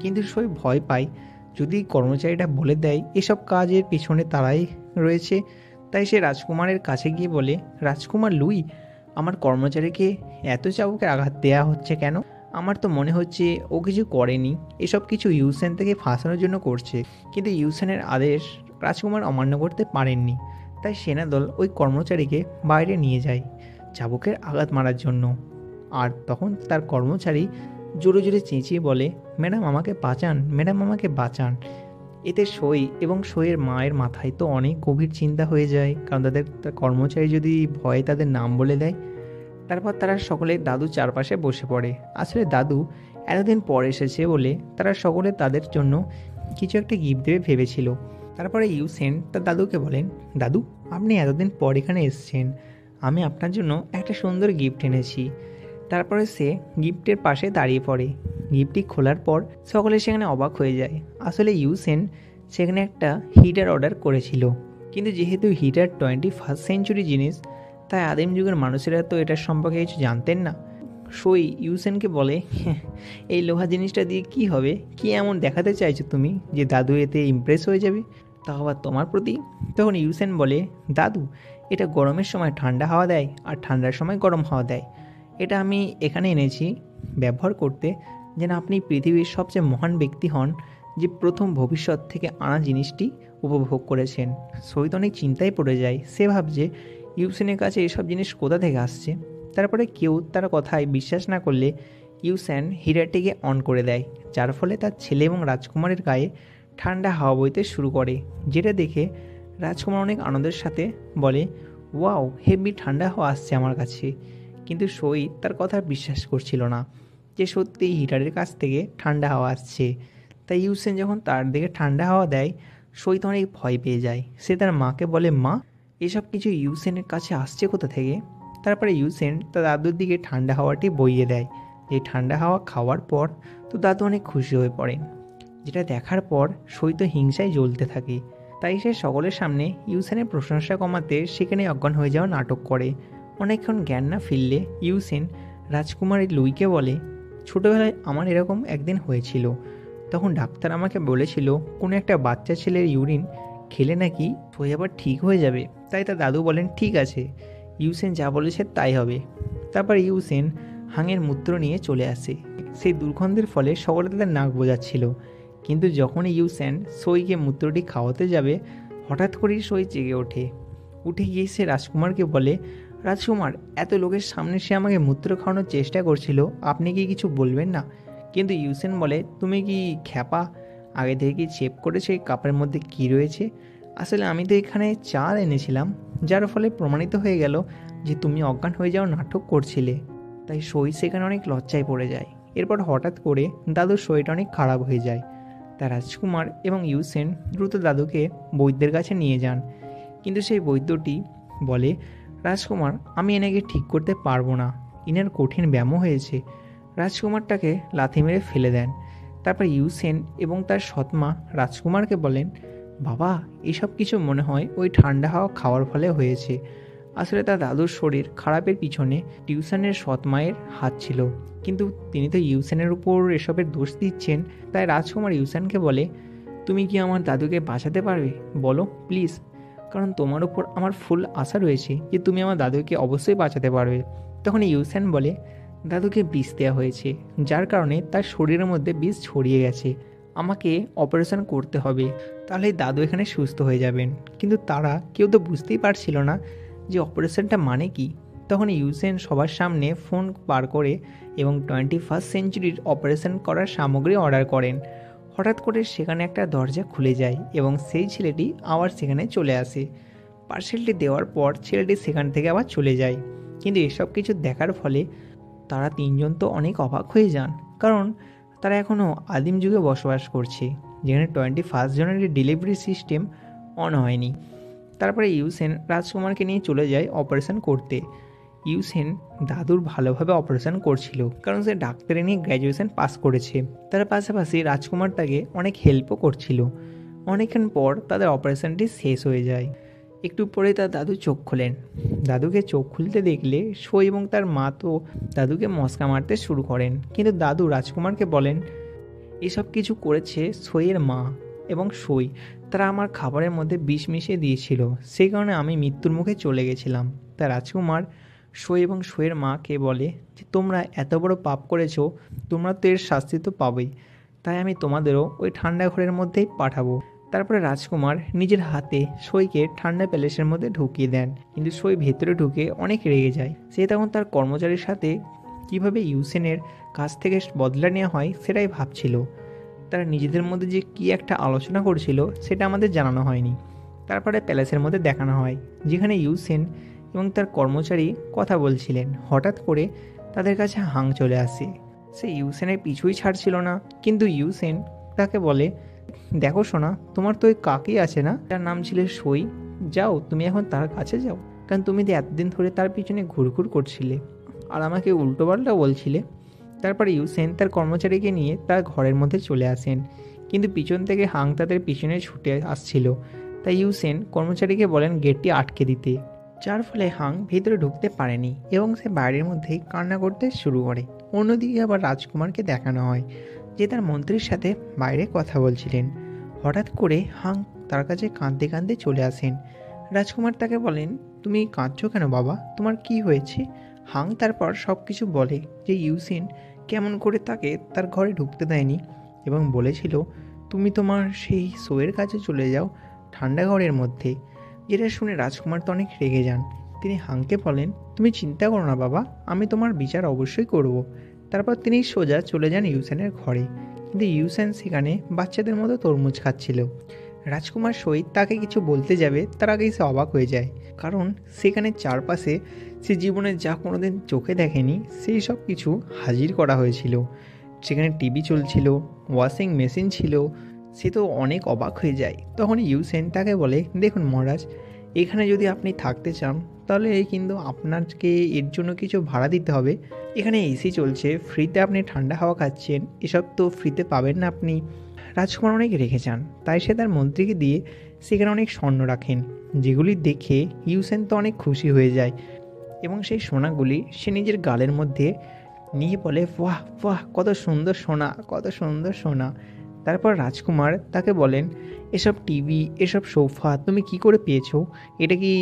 কিন্তু শোয় ভয় পায়, যদি কর্মচারীটা বলে দেয় এসব কাজের পিছনে তারাই রয়েছে। তাই সে রাজকুমারের কাছে গিয়ে বলে, রাজকুমার লুই, আমার কর্মচারীকে এত চাবুকের আঘাত দেওয়া হচ্ছে কেন? আমার তো মনে হচ্ছে ও কিছু করেনি, এসব কিছু ইউসেন থেকে ফাঁসানোর জন্য করছে। কিন্তু ইউসেনের আদেশ রাজকুমার অমান্য করতে পারেননি। তাই সেনাদল ওই কর্মচারীকে বাইরে নিয়ে যায় চাবুকের আঘাত মারার জন্য। আর তখন তার কর্মচারী জোরে জোরে চেঁচিয়ে বলে, ম্যাডাম আমাকে বাঁচান, ম্যাডাম আমাকে বাঁচান। এতে সই এবং সইয়ের মায়ের মাথায় তো অনেক গভীর চিন্তা হয়ে যায়, কারণ তার কর্মচারী যদি ভয়ে তাদের নাম বলে দেয়। তারপর তারা সকলে দাদু চারপাশে বসে পড়ে। আসলে দাদু এতদিন পর এসেছে বলে তারা সকলে তাদের জন্য কিছু একটা গিফট দেবে ভেবেছিল। তারপরে ইউসেন তার দাদুকে বলেন, দাদু, আপনি এতদিন পর এখানে এসেছেন, আমি আপনার জন্য একটা সুন্দর গিফট এনেছি। তারপরে সে গিফটের পাশে দাঁড়িয়ে পড়ে। গিফটটি খোলার পর সকলে সেখানে অবাক হয়ে যায়। আসলে ইউসেন সেখানে একটা হিটার অর্ডার করেছিল, কিন্তু যেহেতু হিটার 21st সেঞ্চুরি জিনিস, তাই আদিম যুগের মানুষেরা তো এটার সম্পর্কে কিছু জানতেন না। সই ইউসেনকে বলে, এই লোহা জিনিসটা দিয়ে কি হবে, কি এমন দেখাতে চাইছো তুমি যে দাদু এতে ইমপ্রেস হয়ে যাবে, তাও আবার তোমার প্রতি? তখন ইউসেন বলে, দাদু, এটা গরমের সময় ঠান্ডা হাওয়া দেয় আর ঠান্ডার সময় গরম হাওয়া দেয়। এটা আমি এখানে এনেছি ব্যবহার করতে, যেন আপনি পৃথিবীর সবচেয়ে মহান ব্যক্তি হন, যে প্রথম ভবিষ্যৎ থেকে আনা জিনিসটি উপভোগ করেছেন। সই তো অনেক চিন্তায় পড়ে যায়, সে ভাবছে ইউসেনের কাছে এসব জিনিস কোথা থেকে আসছে। তারপরে কেউ তার কথায় বিশ্বাস না করলে ইউসেন হিটারটিকে অন করে দেয়, যার ফলে তার ছেলে এবং রাজকুমারের গায়ে ঠান্ডা হাওয়া বইতে শুরু করে, যেটা দেখে রাজকুমার অনেক আনন্দের সাথে বলে, ওয়াও, হেভি ঠান্ডা হাওয়া আসছে আমার কাছে। কিন্তু সই তার কথা বিশ্বাস করছিল না যে সত্যিই হিটারের কাছ থেকে ঠান্ডা হাওয়া আসছে। তাই ইউসেন যখন তার দিকে ঠান্ডা হাওয়া দেয়, সই তো অনেক ভয় পেয়ে যায়। সে তার মাকে বলে, মা, এসব কিছু ইউসেনের কাছে আসছে কোথা থেকে? তারপরে ইউসেন তার দাদুর দিকে ঠান্ডা হাওয়াটি বইয়ে দেয়। এই ঠান্ডা হাওয়া খাওয়ার পর তো দাদু অনেক খুশি হয়ে পড়েন, যেটা দেখার পর সই তো হিংসায় জ্বলতে থাকে। তাই সে সকলের সামনে ইউসেনের প্রশংসা কমাতে সেখানে অজ্ঞান হয়ে যাওয়া নাটক করে। অনেকক্ষণ জ্ঞান না ফিরলে ইউসেন রাজকুমারী লুইকে বলে, ছোটোবেলায় আমার এরকম একদিন হয়েছিল। তখন ডাক্তার আমাকে বলেছিল কোনো একটা বাচ্চা ছেলের ইউরিন খেলে নাকি সই আবার ঠিক হয়ে যাবে। তাই তার দাদু বলেন, ঠিক আছে, ইউসেন যা বলেছে তাই হবে। তারপর ইউসেন হাঙের মূত্র নিয়ে চলে আসে। সেই দুর্গন্ধের ফলে সকলে তাদের নাক বোঝাচ্ছিল। কিন্তু যখনই ইউসেন সইকে মূত্রটি খাওয়াতে যাবে, হঠাৎ করেই সই জেগে ওঠে। উঠে গিয়ে সে রাজকুমারকে বলে, রাজকুমার, এত লোকের সামনে সে আমাকে মূত্র খাওয়ানোর চেষ্টা করছিল, আপনি কি কিছু বলবেন না? কিন্তু ইউসেন বলে, তুমি কি খ্যাপা, আগে থেকে কি চেক করেছো এই কাপের মধ্যে কি রয়েছে? আসলে আমি তো এখানে চাল এনেছিলাম, যার ফলে প্রমাণিত হয়ে গেল যে তুমি অজ্ঞান হয়ে যাওয়ার নাটক করছিলে। তাই সই সেখানে অনেক লজ্জায় পড়ে যায়। এরপর হঠাৎ করে দাদুর শরীরটা অনেক খারাপ হয়ে যায়। তাই রাজকুমার এবং ইউসেন দ্রুত দাদুকে বৈদ্যের কাছে নিয়ে যান। কিন্তু সেই বৈদ্যটি বলে, রাজকুমার, আমি এনাকে ঠিক করতে পারবো না, ইনার কঠিন ব্যায়ামও হয়েছে। রাজকুমারটাকে লাথি মেরে ফেলে দেন। তারপর ইউসেন এবং তার সৎমা রাজকুমারকে বলেন, বাবা, এসব কিছু মনে হয় ওই ঠান্ডা হাওয়া খাওয়ার ফলে হয়েছে। আসলে তার দাদুর শরীর খারাপের পিছনে টিউশনের সৎমায়ের হাত ছিল, কিন্তু তিনি তো ইউসেনের উপর এসবের দোষ দিচ্ছেন। তাই রাজকুমার ইউসেনকে বলে, তুমি কি আমার দাদুকে বাঁচাতে পারবে? বলো প্লিজ, কারণ তোমার উপর আমার ফুল আশা রয়েছে যে তুমি আমার দাদুকে অবশ্যই বাঁচাতে পারবে। তখন ইউসেন বলে, দাদুকে বিষ দেওয়া হয়েছে, যার কারণে তার শরীরের মধ্যে বিষ ছড়িয়ে গেছে। আমাকে অপারেশন করতে হবে, তাহলে দাদু এখানে সুস্থ হয়ে যাবেন। কিন্তু তারা কেউ তো বুঝতেই পারছিল না যে অপারেশনটা মানে কি। তখন ইউসেন সবার সামনে ফোন বার করে এবং 21st সেঞ্চুরির অপারেশন করার সামগ্রী অর্ডার করেন। হঠাৎ করে সেখানে একটা দরজা খুলে যায় এবং সেই ছেলেটি আবার সেখানে চলে আসে। পার্সেলটি দেওয়ার পর ছেলেটি সেখান থেকে আবার চলে যায়। কিন্তু এসব কিছু দেখার ফলে তারা তিনজন তো অনেক অবাক হয়ে যান, কারণ তারা এখনও আদিম যুগে বসবাস করছে, যেখানে 21st জেনারের ডেলিভারি সিস্টেম অন হয়নি। তারপরে ইউসেন রাজকুমারকে নিয়ে চলে যায় অপারেশন করতে। ইউসেন দাদুর ভালোভাবে অপারেশন করছিল, কারণ সে ডাক্তারি নিয়ে গ্র্যাজুয়েশন পাস করেছে। তার পাশাপাশি রাজকুমার তাকে অনেক হেল্পও করছিল। অনেকক্ষণ পর তাদের অপারেশনটি শেষ হয়ে যায়। একটু পরে তার দাদু চোখ খোলেন। দাদুকে চোখ খুলতে দেখলে সই এবং তার মা তো দাদুকে মস্কা মারতে শুরু করেন, কিন্তু দাদু রাজকুমারকে বলেন, এসব কিছু করেছে সইয়ের মা এবং সই। তারা আমার খাবারের মধ্যে বিষ মিশিয়ে দিয়েছিল, সেই কারণে আমি মৃত্যুর মুখে চলে গেছিলাম। তা রাজকুমার সই এবং সইয়ের মাকে বলে যে তোমরা এত বড় পাপ করেছো, তোমরা তো এর শাস্তি তো পাবেই, তাই আমি তোমাদেরও ওই ঠান্ডা ঘরের মধ্যেই পাঠাবো। তারপরে রাজকুমার নিজের হাতে সইকে ঠান্ডা প্যালেসের মধ্যে ঢুকিয়ে দেন, কিন্তু সই ভেতরে ঢুকে অনেক রেগে যায়। সে তখন তার কর্মচারীর সাথে কিভাবে ইউসেনের কাছ থেকে বদলা নেওয়া হয় সেটাই ভাবছিল। তারা নিজেদের মধ্যে যে কী একটা আলোচনা করছিল সেটা আমাদের জানানো হয়নি। তারপরে প্যালেসের মধ্যে দেখানো হয় যেখানে ইউসেন এবং তার কর্মচারী কথা বলছিলেন। হঠাৎ করে তাদের কাছে হাং চলে আসে। সে ইউসেনের পিছুই ছাড়ছিল না, কিন্তু ইউসেন তাকে বলে, দেখো সোনা, তোমার তো ওই কাকি আছে না, তার নাম ছিল সই, যাও তুমি এখন তার কাছে যাও, কারণ তুমি তো এতদিন ধরে তার পিছনে ঘুরঘুর করছিলে আর আমাকে উল্টোপাল্টা বলছিলে। তারপর ইউসেন তার কর্মচারীকে নিয়ে তার ঘরের মধ্যে চলে আসেন, কিন্তু পিছন থেকে হাং তাদের পিছনে ছুটে আসছিল। তাই ইউসেন কর্মচারীকে বলেন গেটটি আটকে দিতে, যার ফলে হাং ভিতরে ঢুকতে পারেনি এবং সে বাইরের মধ্যেই কান্না করতে শুরু করে। অন্যদিকে আবার রাজকুমারকে দেখানো হয় যে তার মন্ত্রীর সাথে বাইরে কথা বলছিলেন। হঠাৎ করে হাং তার কাছে কাঁদতে কাঁদতে চলে আসেন। রাজকুমার তাকে বলেন, তুমি কাঁদছো কেন বাবা, তোমার কি হয়েছে? হাং তারপর সব কিছু বলে যে ইউসেন কেমন করে তাকে তার ঘরে ঢুকতে দেয়নি এবং বলেছিল তুমি তোমার সেই শোয়ের কাছে চলে যাও ঠান্ডা ঘরের মধ্যে। যেটা শুনে রাজকুমার তো অনেক রেগে যান। তিনি হাংকে বলেন, তুমি চিন্তা করো না বাবা, আমি তোমার বিচার অবশ্যই করব। তারপর তিনি সোজা চলে যান ইউসেনের ঘরে, কিন্তু ইউসেন সেখানে বাচ্চাদের মতো তরমুজ খাচ্ছিল। রাজকুমার সই তাকে কিছু বলতে যাবে তার আগেই সে অবাক হয়ে যায়, কারণ সেখানে চারপাশে সে জীবনে যা কোনোদিন চোখে দেখেনি সেই সব কিছু হাজির করা হয়েছিল। সেখানে টিভি চলছিল, ওয়াশিং মেশিন ছিল। সে তো অনেক অবাক হয়ে যায়। তখন ইউসেন তাকে বলে, দেখুন মহারাজ, এখানে যদি আপনি থাকতে চান তাহলে কিন্তু আপনাকে এর জন্য কিছু ভাড়া দিতে হবে। এখানে এসি চলছে, ফ্রিতে আপনি ঠান্ডা হাওয়া খাচ্ছেন, এসব তো ফ্রিতে পাবেন না আপনি। রাজকুমার অনেক রেখে যান, তাই সে তার মন্ত্রীকে দিয়ে সেখানে অনেক স্বর্ণ রাখেন, যেগুলি দেখে ইউসেন তো অনেক খুশি হয়ে যায় এবং সেই সোনাগুলি সে নিজের গালের মধ্যে নিয়ে বলে, বাহ বাহ, কত সুন্দর সোনা, কত সুন্দর সোনা। তারপর রাজকুমার তাকে বলেন, এসব টিভি, এসব সোফা তুমি কি করে পেয়েছো? এটা কি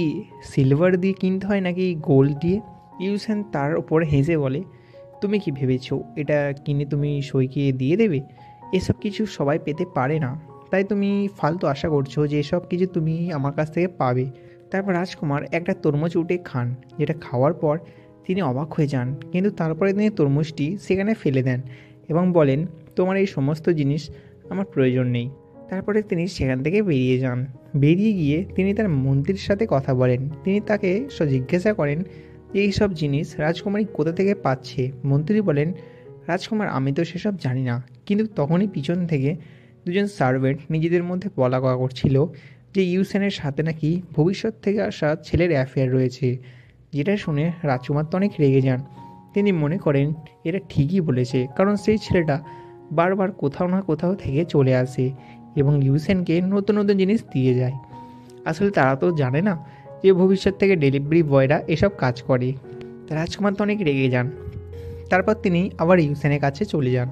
সিলভার দিয়ে কিনতে হয় নাকি গোল্ড দিয়ে? ইউসেন তার ওপর হেসে বলে, তুমি কি ভেবেছো এটা কিনে তুমি সইকে দিয়ে দেবে? এসব কিছু সবাই পেতে পারে না, তাই তুমি ফালতু আশা করছো যে এসব কিছু তুমি আমার কাছ থেকে পাবে। তারপর রাজকুমার একটা তরমুজ উঠে খান, যেটা খাওয়ার পর তিনি অবাক হয়ে যান, কিন্তু তারপরে তিনি তরমুজটি সেখানে ফেলে দেন এবং বলেন, তোমার এই সমস্ত জিনিস আমার প্রয়োজন নেই। তারপরে তিনি সেখান থেকে বেরিয়ে যান। বেরিয়ে গিয়ে তিনি তার মন্ত্রীর সাথে কথা বলেন। তিনি তাকে জিজ্ঞাসা করেন যে এইসব জিনিস রাজকুমারী কোথা থেকে পাচ্ছে। মন্ত্রী বলেন, রাজকুমার, আমি তো সেসব জানি না, কিন্তু তখনই পিছন থেকে দুজন সার্ভেন্ট নিজেদের মধ্যে বলা কওয়া করছিল যে ইউসেনের সাথে নাকি ভবিষ্যৎ থেকে আসা ছেলের অ্যাফেয়ার রয়েছে। যেটা শুনে রাজকুমার তো অনেক রেগে যান। তিনি মনে করেন এরা ঠিকই বলেছে, কারণ সেই ছেলেটা বারবার কোথাও না কোথাও থেকে চলে আসে এবং ইউসেনকে নতুন নতুন জিনিস দিয়ে যায়। আসলে তারা তো জানে না যে ভবিষ্যৎ থেকে ডেলিভারি বয়রা এসব কাজ করে। রাজকুমার তো অনেক রেগে যান। তারপর তিনি আবার ইউসেনের কাছে চলে যান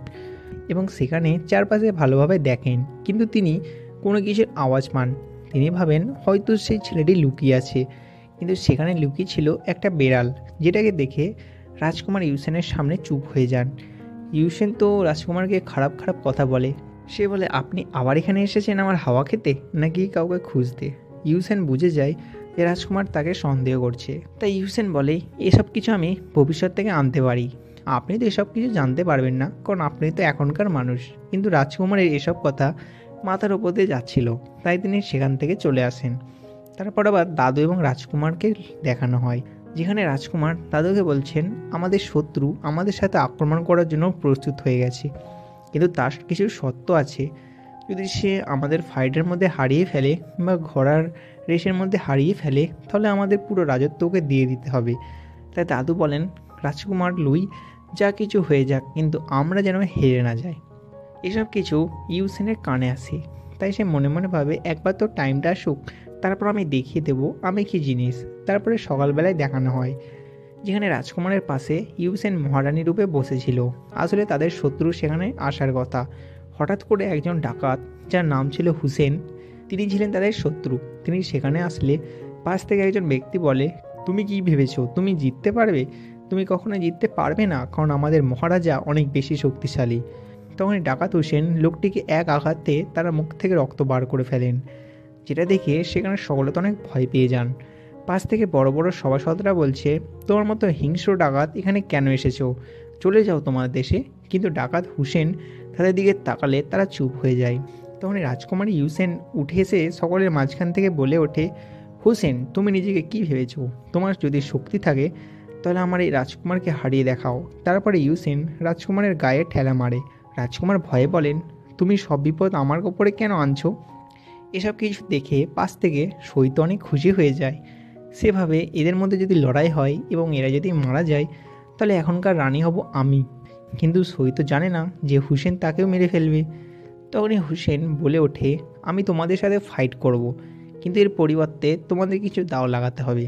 এবং সেখানে চারপাশে ভালোভাবে দেখেন, কিন্তু তিনি কোনো কিছুর আওয়াজ পান। তিনি ভাবেন হয়তো সেই ছেলেটি লুকিয়ে আছে, কিন্তু সেখানে লুকিয়ে ছিল একটা বেড়াল, যেটাকে দেখে রাজকুমার ইউসেনের সামনে চুপ হয়ে যান। ইউসেন তো রাজকুমারকে খারাপ খারাপ কথা বলে। সে বলে, আপনি আবার এখানে এসেছেন আমার হাওয়া খেতে নাকি কাউকে খুঁজতে? ইউসেন বুঝে যায় যে রাজকুমার তাকে সন্দেহ করছে। তাই ইউসেন বলে, এসব কিছু আমি ভবিষ্যৎ থেকে আনতে পারি, আপনি তো এসব কিছু জানতে পারবেন না, কারণ আপনি তো এখনকার মানুষ। কিন্তু রাজকুমারের এসব কথা মাথার ওপর দিয়ে যাচ্ছিল, তাই তিনি সেখান থেকে চলে আসেন। তারপর আবার দাদু এবং রাজকুমারকে দেখানো হয়, যেখানে রাজকুমার দাদুকে বলছেন, আমাদের শত্রু আমাদের সাথে আক্রমণ করার জন্য প্রস্তুত হয়ে গেছে, কিন্তু তার কিছু শর্ত আছে। যদি সে আমাদের ফাইটের মধ্যে হারিয়ে ফেলে বা ঘোড়ার রেসের মধ্যে হারিয়ে ফেলে, তাহলে আমাদের পুরো রাজত্ব ওকে দিয়ে দিতে হবে। তাই দাদু বলেন, রাজকুমার লুই, যা কিছু হয়ে যাক, কিন্তু আমরা যেন হেরে না যাই। এসব কিছু ইউসেনের কানে আসে, তাই সে মনে মনে ভাবে একবার তো টাইমটা আসুক, তারপর আমি দেখিয়ে দেবো আমি কী জিনিস। তারপরে সকালবেলায় দেখানো হয়, যেখানে রাজকুমারের পাশে ইউসেন মহারানী রূপে বসেছিল। আসলে তাদের শত্রু সেখানে আসার কথা। হঠাৎ করে একজন ডাকাত, যার নাম ছিল হুসেন, তিনি ছিলেন তাদের শত্রু। তিনি সেখানে আসলে পাশ থেকে একজন ব্যক্তি বলে, তুমি কি ভেবেছো তুমি জিততে পারবে? তুমি কখনো জিততে পারবে না, কারণ আমাদের মহারাজা অনেক বেশি শক্তিশালী। তখনই ডাকাত হুসেন লোকটিকে এক আঘাতে তার মুখ থেকে রক্ত বার করে ফেলেন, যেটা দেখে সেখানে সকলে তো অনেক ভয় পেয়ে যান। পাশ থেকে বড় বড় সভাসদরা বলছে, তোমার মতো হিংস্র ডাকাত এখানে কেন এসেছো? চলে যাও তোমার দেশে। কিন্তু ডাকাত হুসেন তাদের দিকে তাকালে তারা চুপ হয়ে যায়। তখন রাজকুমারী ইউসেন উঠে এসে সকলের মাঝখান থেকে বলে ওঠে, হুসেন, তুমি নিজেকে কি ভেবেছো? তোমার যদি শক্তি থাকে তাহলে আমার এই রাজকুমারকে হারিয়ে দেখাও। তারপরে ইউসেন রাজকুমারের গায়ে ঠেলা মারে। রাজকুমার ভয়ে বলেন, তুমি সব বিপদ আমার ওপরে কেন আনছো? এসব কিছু দেখে পাশ থেকে সই তো অনেক খুশি হয়ে যায়। সেভাবে এদের মধ্যে যদি লড়াই হয় এবং এরা যদি মারা যায়, তাহলে এখনকার রানী হব আমি। কিন্তু সই তো জানে না যে হুসেন তাকেও মেরে ফেলবে। তখনই হুসেন বলে ওঠে, আমি তোমাদের সাথে ফাইট করব, কিন্তু এর পরিবর্তে তোমাদের কিছু দাও লাগাতে হবে।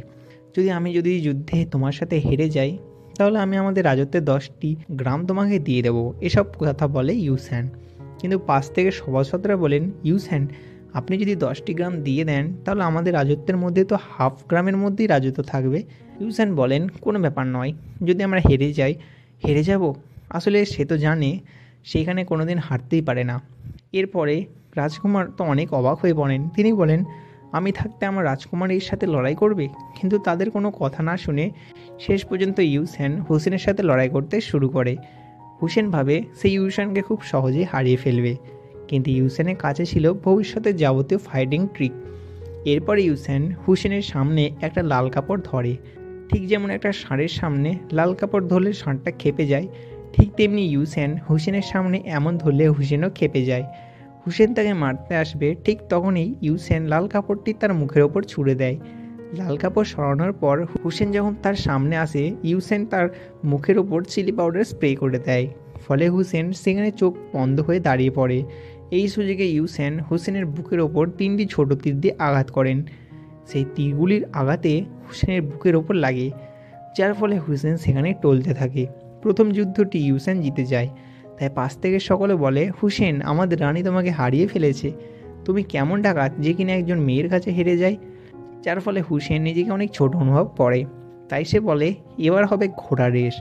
যদি যুদ্ধে তোমার সাথে হেরে যাই, তাহলে আমি আমাদের রাজত্বের 10টি গ্রাম তোমাকে দিয়ে দেবো। এসব কথা বলে ইউসেন। কিন্তু পাশ থেকে সভাসদরা বলেন, ইউসেন, আপনি যদি 10টি গ্রাম দিয়ে দেন, তাহলে আমাদের রাজত্বের মধ্যে তো হাফ গ্রামের মধ্যেই রাজত্ব থাকবে। ইউসেন বলেন, কোনো ব্যাপার নয়, যদি আমরা হেরে যাই, হেরে যাব। আসলে সে তো জানে সেখানে কোনোদিন হারতেই পারে না। এরপরে রাজকুমার তো অনেক অবাক হয়ে পড়েন। তিনি বলেন, আমি থাকতে আমার রাজকুমারীর সাথে লড়াই করবে? কিন্তু তাদের কোনো কথা না শুনে শেষ পর্যন্ত ইউসেন হুসেনের সাথে লড়াই করতে শুরু করে। হুসেন ভাবে সে ইউসেনকে খুব সহজেই হারিয়ে ফেলবে, কিন্তু ইউসেনের কাছে ছিল ভবিষ্যতের যাবতীয় ফাইটিং ট্রিক। এরপরে ইউসেন হুসেনের সামনে একটা লাল কাপড় ধরে। ঠিক যেমন একটা ষাঁড়ের সামনে লাল কাপড় ধরলে ষাঁড়টা খেপে যায়, ঠিক তেমনি ইউসেন হুসেনের সামনে এমন ধরলে হুসেনও খেপে যায়। হুসেন তাকে মারতে আসবে, ঠিক তখনই ইউসেন লাল কাপড়টি তার মুখের ওপর ছুঁড়ে দেয়। লাল কাপড় সরানোর পর হুসেন যখন তার সামনে আসে, ইউসেন তার মুখের ওপর চিলি পাউডার স্প্রে করে দেয়। ফলে হুসেন সেখানে চোখ বন্ধ হয়ে দাঁড়িয়ে পড়ে। এই সুযোগে ইউসেন হুসেনের বুকের ওপর 3টি ছোট তীর দিয়ে আঘাত করেন। সেই তীরগুলির আঘাতে হুসেনের বুকের ওপর লাগে, যার ফলে হুসেন সেখানে টলতে থাকে। প্রথম যুদ্ধটি ইউসেন জিতে যায়। তাই পাশ থেকে সকলে বলে, হুসেন, আমাদের রানী তোমাকে হারিয়ে ফেলেছে। তুমি কেমন ডাকাত যে কিনা একজন মেয়ের কাছে হেরে যায়? যার ফলে হুসেন নিজেকে অনেক ছোট অনুভব করে। তাই সে বলে, এবার হবে ঘোড়া রেস।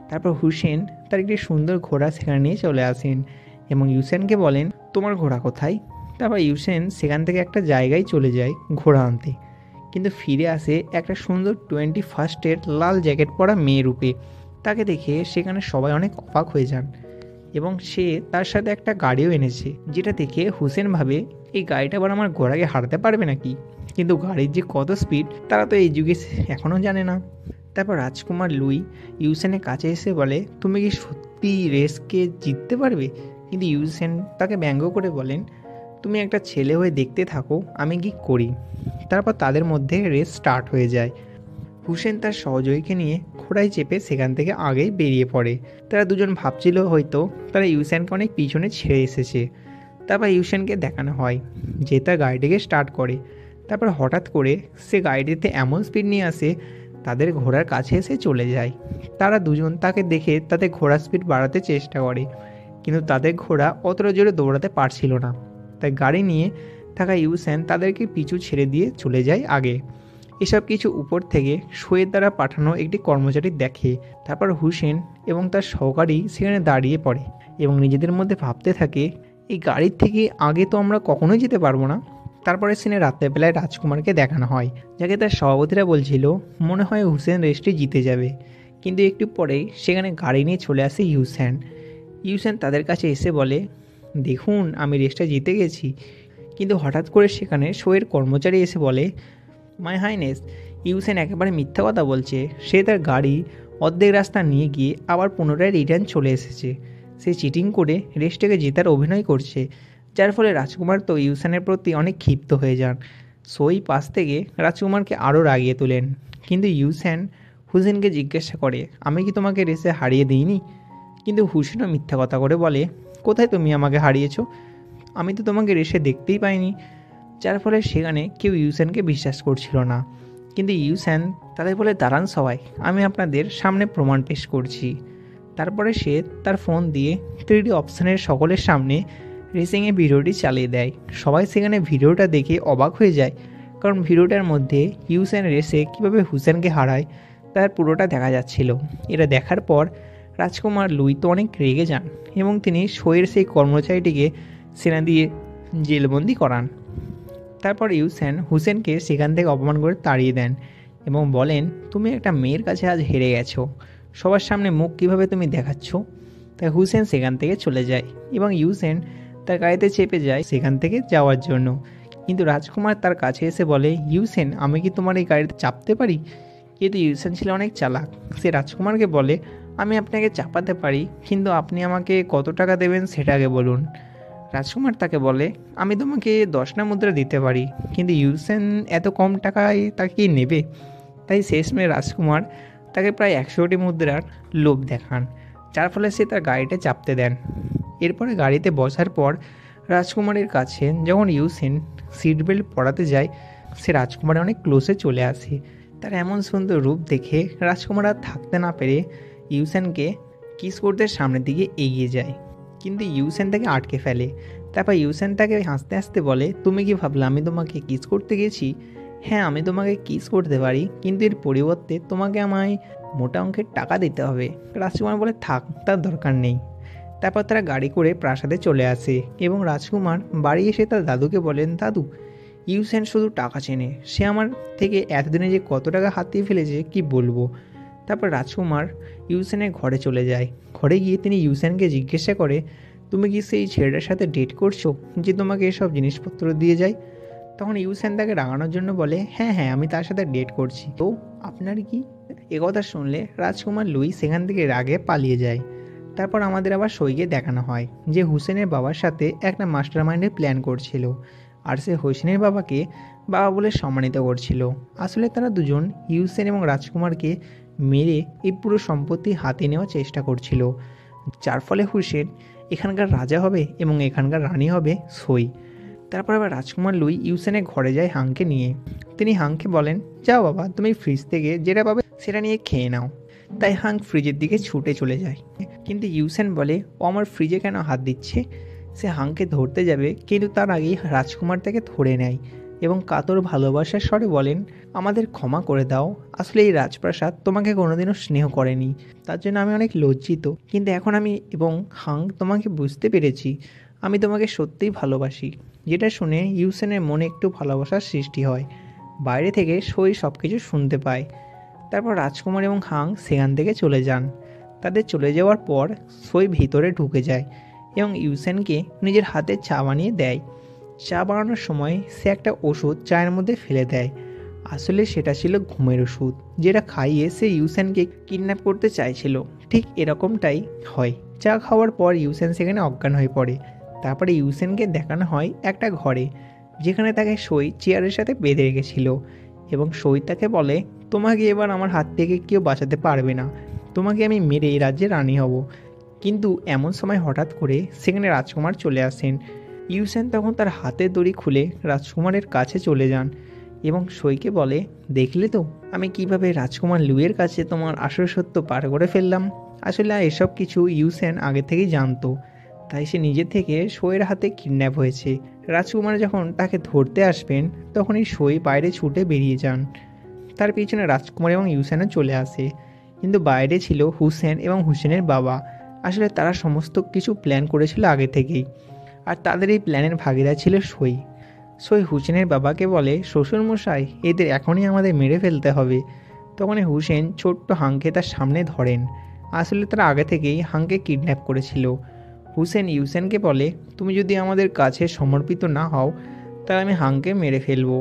তারপর হুসেন তার একটি সুন্দর ঘোড়া সেখানে নিয়ে চলে আসেন এবং ইউসেনকে বলেন, তোমার ঘোড়া কোথায়? তারপর ইউসেন সেখান থেকে একটা জায়গায় চলে যায় ঘোড়া আনতে, কিন্তু ফিরে আসে একটা সুন্দর 21st লাল জ্যাকেট পরা মেয়ে রূপে। তাকে দেখে সেখানে সবাই অনেক অবাক হয়ে যান। এবং সে তার সাথে একটা গাড়িও এনেছে, যেটা দেখে হুসেন ভাবে এই গাড়িটা আবার আমার ঘোড়াকে হারাতে পারবে নাকি। কিন্তু গাড়ির যে কত স্পিড তারা তো এই যুগে এখনও জানে না। তারপর রাজকুমার লুই ইউসেনের কাছে এসে বলে, তুমি কি সত্যি রেসকে জিততে পারবে? কিন্তু ইউসেন তাকে ব্যঙ্গ করে বলেন, তুমি একটা ছেলে হয়ে দেখতে থাকো আমি কি করি। তারপর তাদের মধ্যে রেস স্টার্ট হয়ে যায়। হুসেন তার সহযোগীকে নিয়ে ঘোড়ায় চেপে সেখান থেকে আগেই বেরিয়ে পড়ে। তারা দুজন ভাবছিল হয়তো তারা ইউসেনকে অনেক পিছনে ছেড়ে এসেছে। তারপর ইউসেনকে দেখানো হয় যে তার গাড়িটিকে স্টার্ট করে। তারপর হঠাৎ করে সে গাড়িটিতে এমন স্পিড নিয়ে আসে তাদের ঘোড়ার কাছে এসে চলে যায়। তারা দুজন তাকে দেখে তাদের ঘোড়ার স্পিড বাড়াতে চেষ্টা করে, কিন্তু তাদের ঘোড়া অতটা জোরে দৌড়াতে পারছিল না। তাই গাড়ি নিয়ে থাকা ইউসেন তাদেরকে পিছু ছেড়ে দিয়ে চলে যায় আগে। এসব কিছু উপর থেকে শোয়ের দ্বারা পাঠানো একটি কর্মচারী দেখে। তারপর হুসেন এবং তার সহকারী সেখানে দাঁড়িয়ে পড়ে এবং নিজেদের মধ্যে ভাবতে থাকে, এই গাড়ির থেকে আগে তো আমরা কখনোই যেতে পারবো না। তারপরে সিনে রাত্রেবেলায় রাজকুমারকে দেখানো হয়, যাকে তার সভাপতিরা বলছিল মনে হয় হুসেন রেসটি জিতে যাবে। কিন্তু একটু পরেই সেখানে গাড়ি নিয়ে চলে আসে ইউসেন। ইউসেন তাদের কাছে এসে বলে, দেখুন আমি রেসটা জিতে গেছি। কিন্তু হঠাৎ করে সেখানে শোয়ের কর্মচারী এসে বলে, মাই হাইনেস, ইউসেন একেবারে মিথ্যা কথা বলছে। সে তার গাড়ি অর্ধেক রাস্তা নিয়ে গিয়ে আবার পুনরায় রিটার্ন চলে এসেছে। সে চিটিং করে রেসটাকে জেতার অভিনয় করছে। যার ফলে রাজকুমার তো ইউসেনের প্রতি অনেক ক্ষিপ্ত হয়ে যান। সোই পাশ থেকে রাজকুমারকে আরও রাগিয়ে তোলেন। কিন্তু ইউসেন হুসেনকে জিজ্ঞাসা করে, আমি কি তোমাকে রেসে হারিয়ে দিইনি? কিন্তু হুসেনও মিথ্যা কথা করে বলে, কোথায় তুমি আমাকে হারিয়েছো? আমি তো তোমাকে রেসে দেখতেই পাইনি। যার ফলে সেখানে কেউ ইউসেনকে বিশ্বাস করছিল না। কিন্তু ইউসেন তাদের বলে, দাঁড়ান সবাই, আমি আপনাদের সামনে প্রমাণ পেশ করছি। তারপরে সে তার ফোন দিয়ে 3D অপশানের সকলের সামনে রেসিংয়ে ভিডিওটি চালিয়ে দেয়। সবাই সেখানে ভিডিওটা দেখে অবাক হয়ে যায়, কারণ ভিডিওটার মধ্যে ইউসেন রেসে কীভাবে হুসেনকে হারায় তার পুরোটা দেখা যাচ্ছিল। এটা দেখার পর রাজকুমার লুই তো অনেক রেগে যান এবং তিনি শোয়ের সেই কর্মচারীটিকে সেনা দিয়ে জেলবন্দি করান। তারপর ইউসেন হুসেনকে সেখান থেকে অপমান করে তাড়িয়ে দেন এবং বলেন, তুমি একটা মেয়ের কাছে আজ হেরে গেছো, সবার সামনে মুখ কীভাবে তুমি দেখাচ্ছ। তাই হুসেন সেখান থেকে চলে যায় এবং ইউসেন তার গাড়িতে চেপে যায় সেখান থেকে যাওয়ার জন্য। কিন্তু রাজকুমার তার কাছে এসে বলে, ইউসেন আমি কি তোমার এই গাড়িতে চাপতে পারি? কিন্তু ইউসেন ছিল অনেক চালাক। সে রাজকুমারকে বলে, আমি আপনাকে চাপাতে পারি, কিন্তু আপনি আমাকে কত টাকা দেবেন সেটা আগে বলুন। রাজকুমার তাকে বলে, আমি তোমাকে 10টা মুদ্রা দিতে পারি। কিন্তু ইউসেন এত কম টাকায় তাকে নেবে? তাই শেষমেশ রাজকুমার তাকে প্রায় 100টি মুদ্রার লোভ দেখান, যার ফলে সে তার গাড়িতে চাপতে দেন। এরপরে গাড়িতে বসার পর রাজকুমারের কাছে যখন ইউসেন সিট বেল্ট পরাতে যায়, সে রাজকুমারের অনেক ক্লোজে চলে আসে। তার এমন সুন্দর রূপ দেখে রাজকুমার আর থাকতে না পেরে ইউসেনকে কিস করতে সামনের দিকে এগিয়ে যায়, কিন্তু ইউসেন তাকে আটকে ফেলে। তারপর ইউসেন তাকে হাসতে হাসতে বলে, তুমি কি ভাবলে আমি তোমাকে কিস করতে গেছি? হ্যাঁ, আমি তোমাকে কিস করতে পারি, কিন্তু এর পরিবর্তে তোমাকে আমায় মোটা অঙ্কের টাকা দিতে হবে। রাজকুমার বলে, থাক, তার দরকার নেই। তারপর তারা গাড়ি করে প্রাসাদে চলে আসে এবং রাজকুমার বাড়ি এসে তার দাদুকে বলেন, দাদু, ইউসেন শুধু টাকা চেনে, সে আমার থেকে এতদিনে যে কত টাকা হাতিয়ে ফেলেছে কি বলবো। তারপর রাজকুমার ইউসেনের ঘরে চলে যায়। ঘরে গিয়ে তিনি ইউসেনকে জিজ্ঞাসা করে, তুমি কি সেই ছেলেটার সাথে ডেট করছো যে তোমাকে এসব জিনিসপত্র দিয়ে যায়? তখন ইউসেন তাকে রাগানোর জন্য বলে, হ্যাঁ হ্যাঁ, আমি তার সাথে ডেট করছি, তো আপনার কি? একথা শুনলে রাজকুমার লুই সেখান থেকে রাগে পালিয়ে যায়। তারপর আমাদের আবার সইকে দেখানো হয় যে হুসেনের বাবার সাথে একটা মাস্টার মাইন্ডের প্ল্যান করছিল, আর সে হুসেনের বাবাকে বাবা বলে সম্মানিত করছিল। আসলে তারা দুজন ইউসেন এবং রাজকুমারকে মেরে এই পুরো সম্পত্তি হাতে নেওয়ার চেষ্টা করছিল, যার ফলে হুসেন এখানকার রাজা হবে এবং এখানকার রানী হবে সই। তারপর আবার রাজকুমার লুই ইউসেনের ঘরে যায় হাংকে নিয়ে। তিনি হাংকে বলেন, যাও বাবা, তুমি ফ্রিজ থেকে যেটা পাবে সেটা নিয়ে খেয়ে নাও। তাই হাং ফ্রিজের দিকে ছুটে চলে যায়, কিন্তু ইউসেন বলে, ও আমার ফ্রিজে কেন হাত দিচ্ছে? সে হাংকে ধরতে যাবে, কিন্তু তার আগেই রাজকুমার তাকে ধরে নেয় এবং কাতর ভালোবাসার স্বরে বলেন, আমাদের ক্ষমা করে দাও, আসলে এই রাজপ্রাসাদ তোমাকে কোনোদিনও স্নেহ করেনি, তার জন্য আমি অনেক লজ্জিত। কিন্তু এখন আমি এবং হাং তোমাকে বুঝতে পেরেছি, আমি তোমাকে সত্যিই ভালোবাসি। যেটা শুনে ইউসেনের মনে একটু ভালোবাসার সৃষ্টি হয়। বাইরে থেকে সই সব কিছু শুনতে পায়। তারপর রাজকুমার এবং হাং সেখান থেকে চলে যান। তাদের চলে যাওয়ার পর সই ভিতরে ঢুকে যায় এবং ইউসেনকে নিজের হাতে চা বানিয়ে দেয়। চা বানানোর সময় সে একটা ওষুধ চায়ের মধ্যে ফেলে দেয়। আসলে সেটা ছিল ঘুমের ওষুধ, যেটা খাইয়ে সে ইউসেনকে কিডন্যাপ করতে চাইছিল। ঠিক এরকমটাই হয়। চা খাওয়ার পর ইউসেন সেখানে অজ্ঞান হয়ে পড়ে। তারপরে ইউসেনকে দেখানো হয় একটা ঘরে, যেখানে তাকে সই চেয়ারের সাথে বেঁধে রেখেছিল এবং সই তাকে বলে, তোমাকে এবার আমার হাত থেকে কেউ বাঁচাতে পারবে না, তোমাকে আমি মেরে এই রাজ্যের রানী হব। কিন্তু এমন সময় হঠাৎ করে সেখানে রাজকুমার চলে আসেন। ইউসেন তখন তার হাতের দড়ি খুলে রাজকুমারের কাছে চলে যান এবং সইকে বলে, দেখলে তো আমি কিভাবে রাজকুমার লুইয়ের কাছে তোমার আসল সত্য পার করে ফেললাম। আসলে এসব কিছু ইউসেন আগে থেকেই জানতো, তাই সে নিজে থেকে সইয়ের হাতে কিডন্যাপ হয়েছে। রাজকুমার যখন তাকে ধরতে আসবেন তখনই সই বাইরে ছুটে বেরিয়ে যান। তার পিছনে রাজকুমার এবং ইউসেনও চলে আসে, কিন্তু বাইরে ছিল হুসেন এবং হুসেনের বাবা। আসলে তারা সমস্ত কিছু প্ল্যান করেছিল আগে থেকেই, আর তাদের এই প্ল্যানের ভাগিদার ছিল সই। সই হুসেনের বাবাকে বলে, শ্বশুরমশাই, এদের এখনই আমাদের মেরে ফেলতে হবে। তখনই হুসেন ছোট্ট হাংকে তার সামনে ধরেন। আসলে তারা আগে থেকেই হাংকে কিডন্যাপ করেছিল। হুসেন ইউসেনকে বলে, তুমি যদি আমাদের কাছে সমর্পিত না হও তাহলে আমি হাংকে মেরে ফেলবো।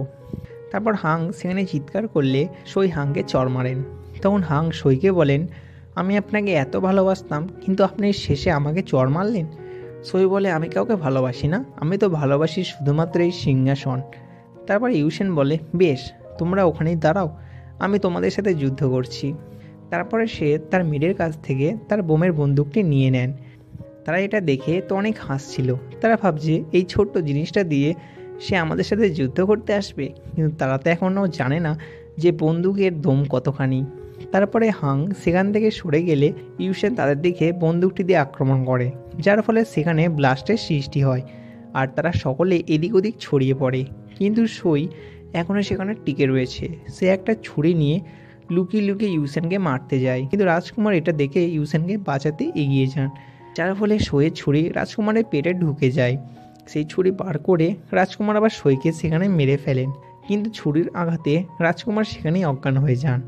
তারপর হাং সেখানে চিৎকার করলে সই হাংকে চড় মারেন। তখন হাং সইকে বলেন, আমি আপনাকে এত ভালোবাসতাম, কিন্তু আপনি শেষে আমাকে চড় মারলেন। সই বলে, আমি কাউকে ভালোবাসি না, আমি তো ভালোবাসি শুধুমাত্র এই সিংহাসন। তারপর ইউসেন বলে, বেশ, তোমরা ওখানেই দাঁড়াও, আমি তোমাদের সাথে যুদ্ধ করছি। তারপরে সে তার মেয়ের কাছ থেকে তার বোমের বন্দুকটি নিয়ে নেন। তারা এটা দেখে তো অনেক হাসছিল। তারা ভাবছে এই ছোট্ট জিনিসটা দিয়ে সে আমাদের সাথে যুদ্ধ করতে আসবে, কিন্তু তারা তো এখনও জানে না যে বন্দুকের দম কতখানি। তারপরে হাং সেখান থেকে সরে গেলে ইউসেন তাদের দিকে বন্দুকটি দিয়ে আক্রমণ করে, যার ফলে সেখানে ব্লাস্টের সৃষ্টি হয় আর তারা সকলে এদিক ওদিক ছড়িয়ে পড়ে। কিন্তু সই এখনও সেখানে টিকে রয়েছে। সে একটা ছুরি নিয়ে লুকিয়ে লুকিয়ে ইউসেনকে মারতে যায়, কিন্তু রাজকুমার এটা দেখে ইউসেনকে বাঁচাতে এগিয়ে যান, যার ফলে সইয়ের ছুরি রাজকুমারের পেটে ঢুকে যায়। সেই ছুরি বার করে রাজকুমার আবার সইকে সেখানে মেরে ফেলেন, কিন্তু ছুরির আঘাতে রাজকুমার সেখানেই অজ্ঞান হয়ে যান।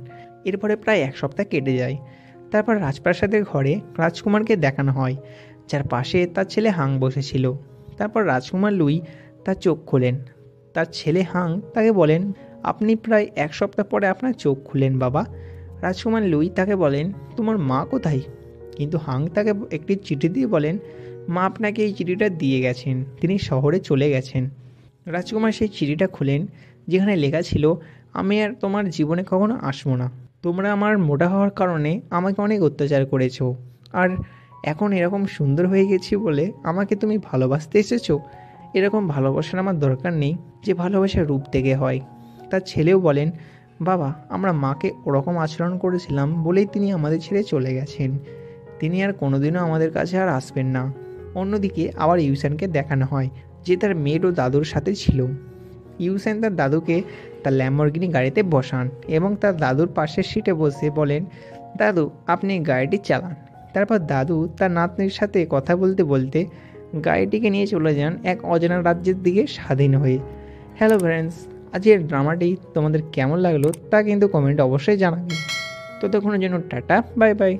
এরপরে প্রায় এক সপ্তাহ কেটে যায়। তারপর রাজপ্রাসাদের ঘরে রাজকুমারকে দেখানো হয়, যার পাশে তার ছেলে হাং বসেছিল। তারপর রাজকুমার লুই তার চোখ খোলেন। তার ছেলে হাং তাকে বলেন, আপনি প্রায় এক সপ্তাহ পরে আপনার চোখ খুলেন বাবা। রাজকুমার লুই তাকে বলেন, তোমার মা কোথায়? কিন্তু হাং তাকে একটি চিঠি দিয়ে বলেন, মা আপনাকে এই চিঠিটা দিয়ে গেছেন, তিনি শহরে চলে গেছেন। রাজকুমার সেই চিঠিটা খুলেন, যেখানে লেখা ছিল, আমি আর তোমার জীবনে কখনো আসবো না। তোমরা আমার মোটা হওয়ার কারণে আমাকে অনেক অত্যাচার করেছো, আর এখন এরকম সুন্দর হয়ে গেছি বলে আমাকে তুমি ভালোবাসতে এসেছো। এরকম ভালোবাসার আমার দরকার নেই, যে ভালোবাসার রূপ থেকে হয়। তার ছেলেও বলেন, বাবা, আমরা মাকে ওরকম আচরণ করেছিলাম বলেই তিনি আমাদের ছেড়ে চলে গেছেন, তিনি আর কোনোদিনও আমাদের কাছে আর আসবেন না। অন্যদিকে আবার ইউসেনকে দেখানো হয়, যে তার মেয়ের ও দাদুর সাথে ছিল। ইউসেন তার দাদুকে তার ল্যাম্বরগিনি গাড়িতে বসান এবং তার দাদুর পাশের সিটে বসে বলেন, দাদু, আপনি গাড়িটি চালান। তারপর দাদু তার নাতনির সাথে কথা বলতে বলতে গাড়িটিকে নিয়ে চলে যান এক অজানা রাজ্যের দিকে স্বাধীন হয়ে। হ্যালো ফ্রেন্ডস, আজকের ড্রামাটি তোমাদের কেমন লাগলো তা কিন্তু কমেন্টে অবশ্যই জানাবে। ততক্ষণের জন্য টাটা, বাই বাই।